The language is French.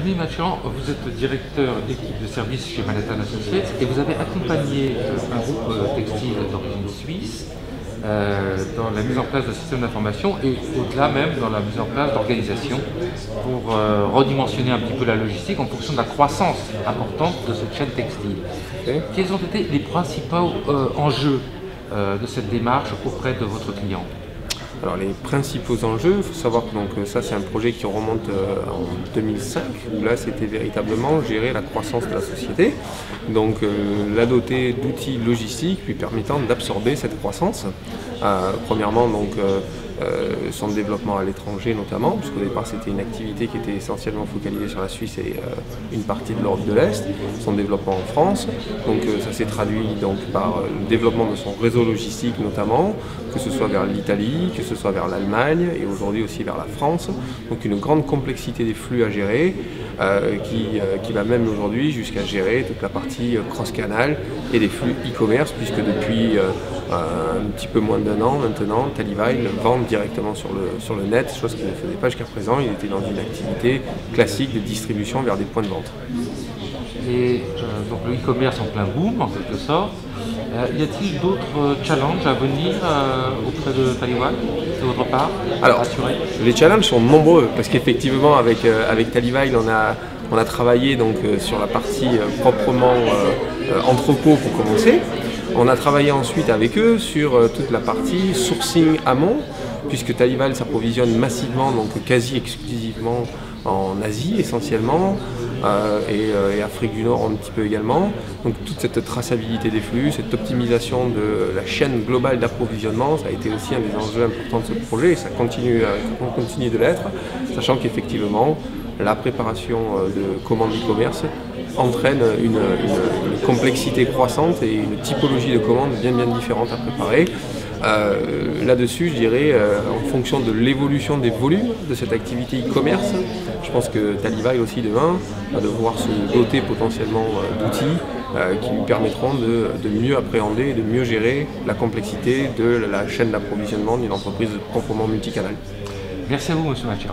Rémi Mathurin, vous êtes directeur d'équipe de service chez Manhattan Associates et vous avez accompagné un groupe textile d'origine suisse dans la mise en place de systèmes d'information et au-delà même dans la mise en place d'organisations pour redimensionner un petit peu la logistique en fonction de la croissance importante de cette chaîne textile. Okay. Quels ont été les principaux enjeux de cette démarche auprès de votre client? Alors les principaux enjeux, il faut savoir que donc, ça c'est un projet qui remonte en 2005, où là c'était véritablement gérer la croissance de la société, donc la doter d'outils logistiques lui permettant d'absorber cette croissance. Premièrement donc son développement à l'étranger notamment, puisqu'au départ c'était une activité qui était essentiellement focalisée sur la Suisse et une partie de l'Europe de l'Est, son développement en France, donc ça s'est traduit donc par le développement de son réseau logistique notamment, que ce soit vers l'Italie, que ce soit vers l'Allemagne et aujourd'hui aussi vers la France, donc une grande complexité des flux à gérer qui va même aujourd'hui jusqu'à gérer toute la partie cross-canal et des flux e-commerce, puisque depuis un petit peu moins d'1 an maintenant, Talivile vend directement sur le net, chose qu'il ne faisait pas jusqu'à présent. Il était dans une activité classique de distribution vers des points de vente. Et donc le e-commerce en plein boom en quelque sorte. Y a-t-il d'autres challenges à venir auprès de Talivile de votre part? Alors, les challenges sont nombreux parce qu'effectivement avec Talivile on a travaillé donc, sur la partie proprement entrepôt pour commencer. On a travaillé ensuite avec eux sur toute la partie sourcing amont, puisque Talivile s'approvisionne massivement, donc quasi exclusivement en Asie essentiellement, et Afrique du Nord un petit peu également. Donc toute cette traçabilité des flux, cette optimisation de la chaîne globale d'approvisionnement, ça a été aussi un des enjeux importants de ce projet et ça continue de l'être, sachant qu'effectivement la préparation de commandes e-commerce entraîne une complexité croissante et une typologie de commandes bien différente à préparer. Là-dessus, je dirais, en fonction de l'évolution des volumes de cette activité e-commerce, je pense que Talivile aussi demain va devoir se doter potentiellement d'outils qui lui permettront de mieux appréhender et de mieux gérer la complexité de la chaîne d'approvisionnement d'une entreprise proprement multicanale. Merci à vous, monsieur Mathieu.